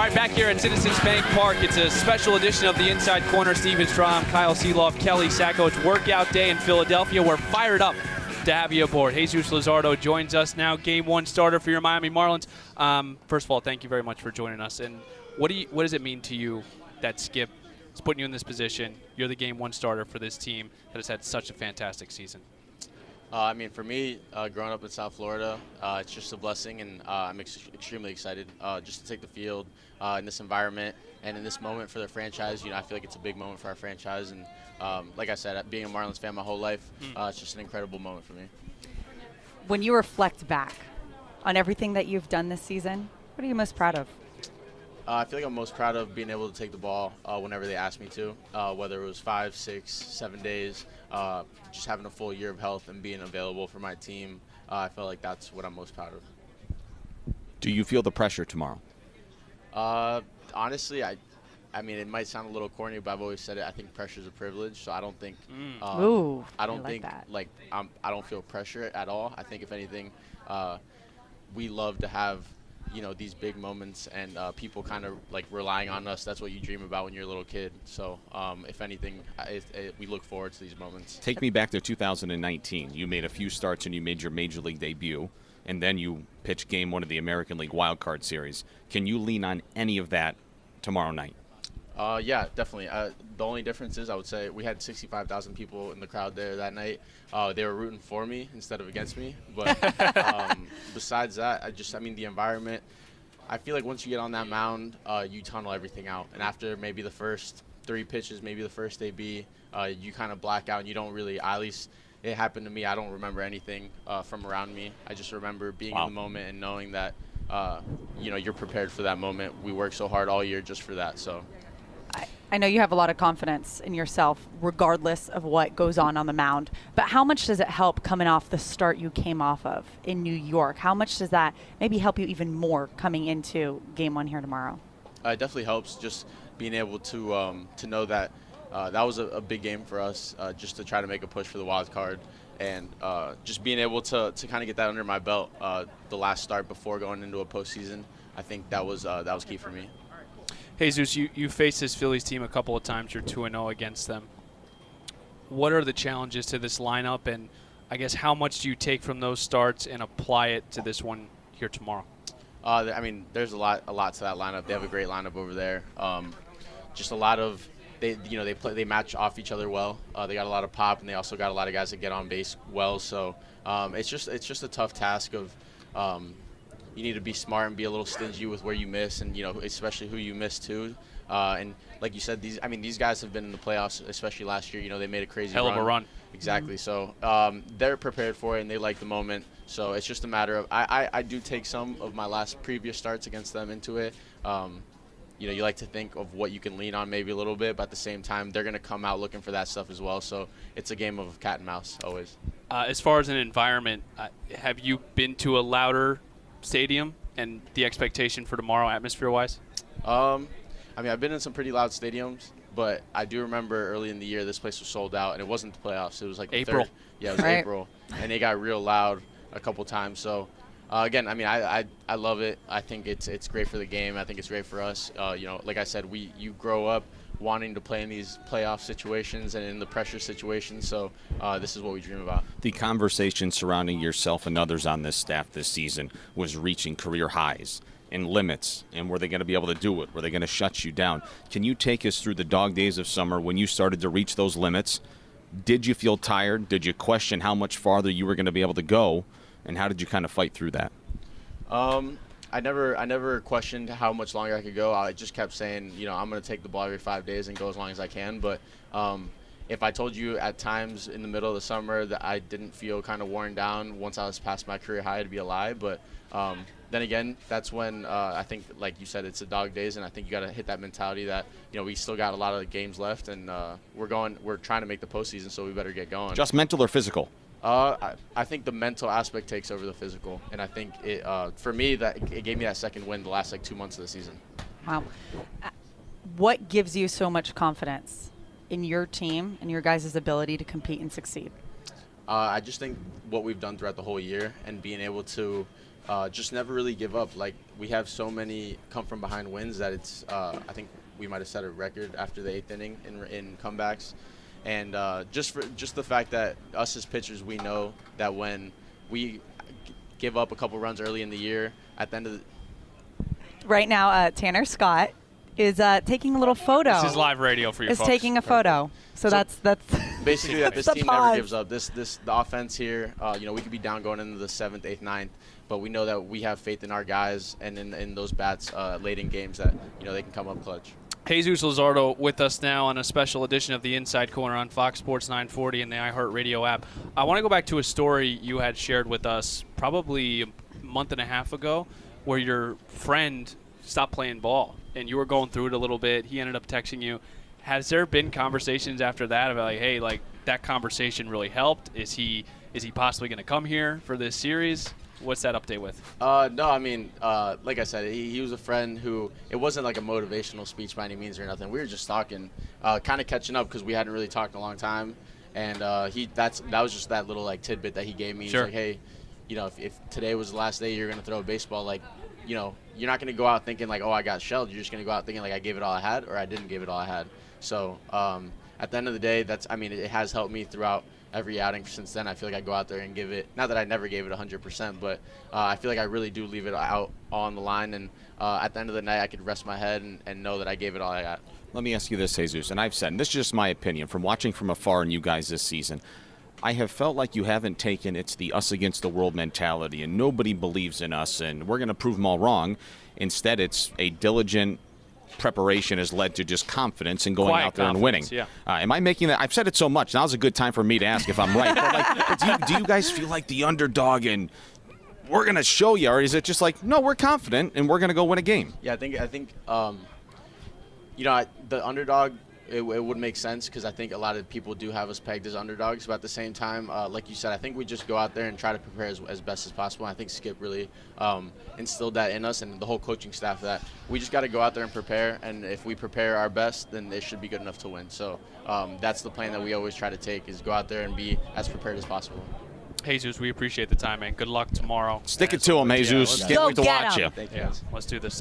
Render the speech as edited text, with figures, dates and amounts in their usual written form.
All right, back here at Citizens Bank Park, it's a special edition of the Inside Corner. Steven Strom, Kyle Seeloff, Kelly Sacco. It's workout day in Philadelphia. We're fired up to have you aboard. Jesus Luzardo joins us now, Game 1 starter for your Miami Marlins. First of all, thank you very much for joining us. And what does it mean to you that Skip is putting you in this position? You're the Game 1 starter for this team that has had such a fantastic season. I mean, for me, growing up in South Florida, it's just a blessing, and I'm extremely excited just to take the field in this environment and in this moment for the franchise. You know, I feel like it's a big moment for our franchise, and like I said, being a Marlins fan my whole life, it's just an incredible moment for me. When you reflect back on everything that you've done this season, what are you most proud of? I feel like I'm most proud of being able to take the ball whenever they asked me to, whether it was 5, 6, 7 days, just having a full year of health and being available for my team. I felt like that's what I'm most proud of. Do you feel the pressure tomorrow? Honestly, I mean, it might sound a little corny, but I've always said it. I think pressure is a privilege, so I don't think. Ooh, I don't like think that. I don't feel pressure at all. I think if anything, we love to have, you know, these big moments and people kind of like relying on us. That's what you dream about when you're a little kid. So if anything, we look forward to these moments. Take me back to 2019. You made a few starts and you made your Major League debut, and then you pitched Game 1 of the American League Wild Card Series. Can you lean on any of that tomorrow night? Yeah, definitely. The only difference is I would say we had 65,000 people in the crowd there that night. They were rooting for me instead of against me. But besides that, I mean, the environment, I feel like once you get on that mound, you tunnel everything out. And after maybe the first 3 pitches, maybe the first AB, you kind of black out and you don't really, at least it happened to me, I don't remember anything from around me. I just remember being in the moment and knowing that, you know, you're prepared for that moment. We work so hard all year just for that, so. I know you have a lot of confidence in yourself regardless of what goes on the mound, but how much does it help coming off the start you came off of in New York? How much does that maybe help you even more coming into Game 1 here tomorrow? It definitely helps just being able to know that that was a big game for us, just to try to make a push for the wild card, and just being able to kind of get that under my belt the last start before going into a postseason. I think that was key for me. Jesus, you faced this Phillies team a couple of times. You're 2-0 against them. What are the challenges to this lineup, and I guess how much do you take from those starts and apply it to this one here tomorrow? I mean, there's a lot to that lineup. They have a great lineup over there. Just a lot of they match off each other well. They got a lot of pop, and they also got a lot of guys that get on base well. So it's just a tough task of. You need to be smart and be a little stingy with where you miss, and, you know, especially who you miss too. And like you said, these guys have been in the playoffs, especially last year. You know, they made a crazy hell of a run. Exactly. So they're prepared for it and they like the moment. So it's just a matter of I do take some of my previous starts against them into it. You know, you like to think of what you can lean on maybe a little bit, but at the same time, they're going to come out looking for that stuff as well. So it's a game of cat and mouse always. As far as an environment, have you been to a louder stadium and the expectation for tomorrow atmosphere-wise? I mean, I've been in some pretty loud stadiums, but I do remember early in the year this place was sold out, and it wasn't the playoffs. It was like April. Yeah, it was April, and they got real loud a couple times. So, again, I mean, I love it. I think it's great for the game. I think it's great for us. You know, like I said, you grow up wanting to play in these playoff situations and in the pressure situations, so this is what we dream about. The conversation surrounding yourself and others on this staff this season was reaching career highs and limits, and were they going to be able to do it? Were they going to shut you down? Can you take us through the dog days of summer when you started to reach those limits? Did you feel tired? Did you question how much farther you were going to be able to go, and how did you kind of fight through that? I never questioned how much longer I could go. I just kept saying, you know, I'm going to take the ball every 5 days and go as long as I can. But if I told you at times in the middle of the summer that I didn't feel kind of worn down once I was past my career high, it'd be a lie. But then again, that's when I think, like you said, it's the dog days, and I think you got to hit that mentality that, you know, we still got a lot of games left, and we're trying to make the postseason, so we better get going. Just mental or physical? I think the mental aspect takes over the physical, and I think for me it gave me that second win the last 2 months of the season. Wow. What gives you so much confidence in your team and your guys' ability to compete and succeed? I just think what we've done throughout the whole year and being able to just never really give up. Like, we have so many come from behind wins that it's I think we might have set a record after the 8th inning in comebacks. And just the fact that us as pitchers, we know that when we give up a couple runs early in the year, at the end of the Right now, Tanner Scott is taking a little photo. This is live radio for you folks. Is taking a photo. So that's basically that this the team pause. never gives up. The offense here, we could be down going into the 7th, 8th, 9th, but we know that we have faith in our guys and in those bats late in games that they can come up clutch. Jesus Luzardo with us now on a special edition of the Inside Corner on Fox Sports 940 and the iHeartRadio app. I want to go back to a story you had shared with us probably a month and a half ago, where your friend stopped playing ball and you were going through it a little bit. He ended up texting you. Has there been conversations after that about, like, hey, like, that conversation really helped? Is he possibly going to come here for this series? What's that update with? No, I mean, like I said, he was a friend who, it wasn't like a motivational speech by any means or nothing. We were just talking, kind of catching up because we hadn't really talked in a long time. And that was just that little like tidbit that he gave me. Sure. He's like, hey, if today was the last day you're going to throw a baseball, like, you're not going to go out thinking like, oh, I got shelled. You're just going to go out thinking like I gave it all I had or I didn't give it all I had. So at the end of the day, it has helped me throughout every outing since then. I feel like I go out there and give it, not that I never gave it 100%, but I feel like I really do leave it out on the line. And at the end of the night, I could rest my head and know that I gave it all I got. Let me ask you this, Jesus, and I've said, and this is just my opinion from watching from afar and you guys this season. I have felt like you haven't taken it's the us against the world mentality and nobody believes in us and we're going to prove them all wrong. Instead, it's a diligent preparation has led to just confidence and going Quiet out there and winning. Yeah. Am I making that? I've said it so much. Now's a good time for me to ask if I'm right. But do you guys feel like the underdog and we're going to show you, or is it just like, no, we're confident and we're going to go win a game? Yeah, I think the underdog, it would make sense because I think a lot of people do have us pegged as underdogs. But at the same time, like you said, I think we just go out there and try to prepare as best as possible. I think Skip really instilled that in us and the whole coaching staff, that we just got to go out there and prepare. And if we prepare our best, then it should be good enough to win. So that's the plan that we always try to take, is go out there and be as prepared as possible. Jesus, we appreciate the time, man. Good luck tomorrow. Stick it to him, Jesus. Yeah, Can't wait to Go get watch 'em. you. Thank you. Yeah, let's do this.